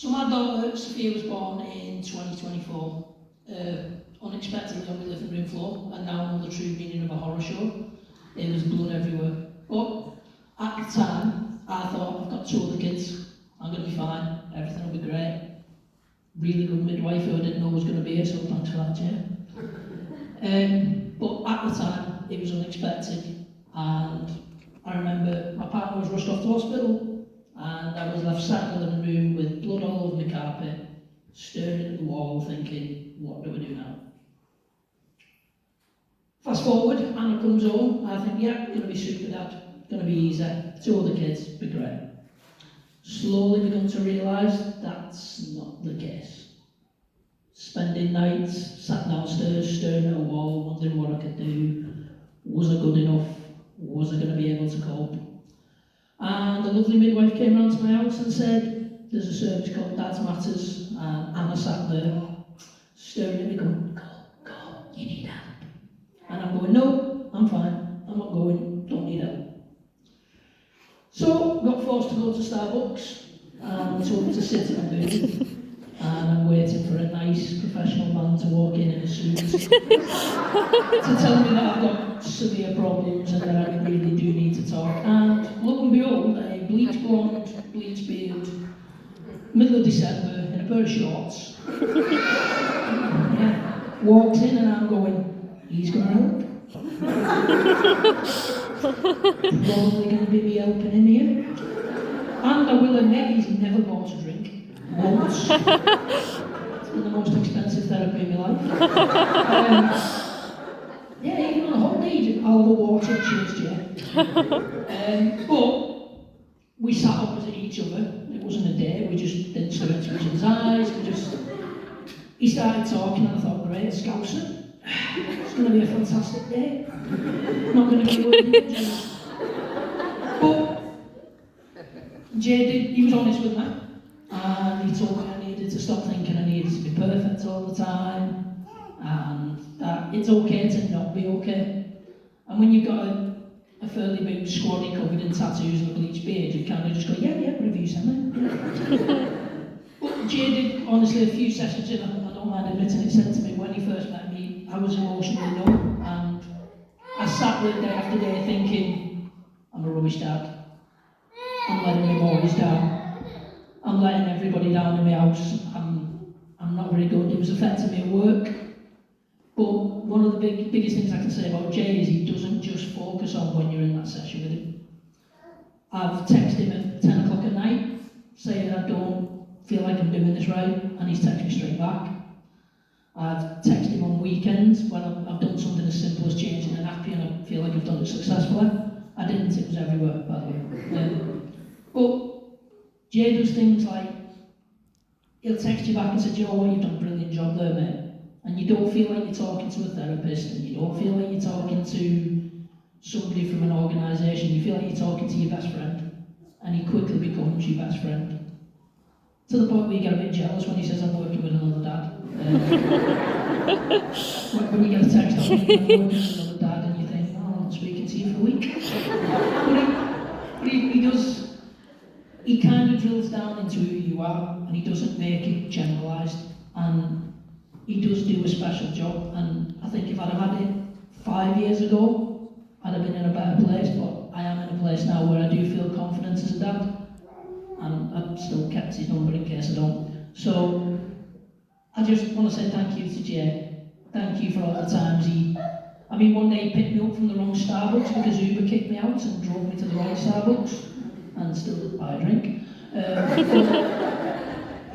So my daughter, Sophia, was born in 2024, unexpectedly on my living room floor, and now know the true meaning of a horror show. There was blood everywhere. But at the time, I thought, I've got 2 other kids, I'm going to be fine, everything will be great. Really good midwife who I didn't know was going to be here, so thanks for that, Jay. But at the time, it was unexpected, and I remember my partner was rushed off to hospital, and I was left sat in the living room with blood all over my carpet, staring at the wall, thinking, what do we do now? Fast forward, Anna comes home, I think, yeah, going to be super dad, going to be easy, 2 other kids, be great. Slowly begun to realise that's not the case. Spending nights sat downstairs, staring at a wall, wondering what I could do. Was I good enough? Was I going to be able to cope? And a lovely midwife came round to my house and said, there's a service called Dad Matters, and Anna sat there, staring at me going, go, you need help. And I'm going, no, I'm fine, I'm not going, don't need help. So, got forced to go to Starbucks, and told to sit in a booth, and I'm waiting for a nice professional man to walk in a suit to tell me that I've got severe problems and that I really do need to talk. And lo and behold, a bleach blonde, bleach beard, middle of December, in a pair of shorts, walks in and I'm going, he's going to help. Probably going to be me helping him here. And I will admit, he's never bought a drink. Once. It's been the most expensive therapy in my life. Even on a hot day, I'll go water and cheers, Jay. But we sat opposite each other. It wasn't a date, we just didn't stare into each other's eyes. He started talking and I thought, great, Scouser. It's going to be a fantastic day. Not going to be working. But Jay he was honest with me. And he told me I needed to stop thinking I needed to be perfect all the time. And that it's okay to not be okay. And when you've got a fairly big squaddy covered in tattoos and a bleached beard, you kind of just go, yeah, review something. But Jay did, honestly, a few sessions in, I don't mind admitting it, said to me when he first met me, I was emotionally numb, and I sat there day after day thinking, I'm a rubbish dad. I'm letting my boys down. I'm letting everybody down in my house. I'm not very good. It was affecting me at work. But one of the biggest things I can say about Jay is he doesn't just focus on when you're in that session with him. I've texted him at 10 o'clock at night, saying I don't feel like I'm doing this right, and he's texted me straight back. I've texted him on weekends when I've done something as simple as changing a nappy and I feel like I've done it successfully. I didn't, it was everywhere, by the way. But Jay does things like, he'll text you back and say, you know what, you've done a brilliant job there, mate. And you don't feel like you're talking to a therapist, and you don't feel like you're talking to somebody from an organisation, you feel like you're talking to your best friend. And he quickly becomes your best friend. To the point where you get a bit jealous when he says, I'm working with another dad. When you get a text on I'm working with another dad, and you think, oh, I'm not speaking to you for a week. But he kind of drills down into who you are, and he doesn't make it generalised. And he does do a special job, and I think if I'd have had it 5 years ago, I'd have been in a better place, but I am in a place now where I do feel confident as a dad, and I've still kept his number in case I don't. So, I just want to say thank you to Jay. Thank you for all the times one day he picked me up from the wrong Starbucks because Uber kicked me out and drove me to the right Starbucks, and still didn't buy a drink.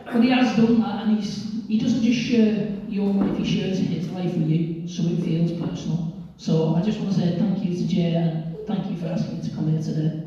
But he has done that, and he doesn't just share your life, he shares his life with you, so it feels personal. So I just want to say thank you to Jay, and thank you for asking me to come here today.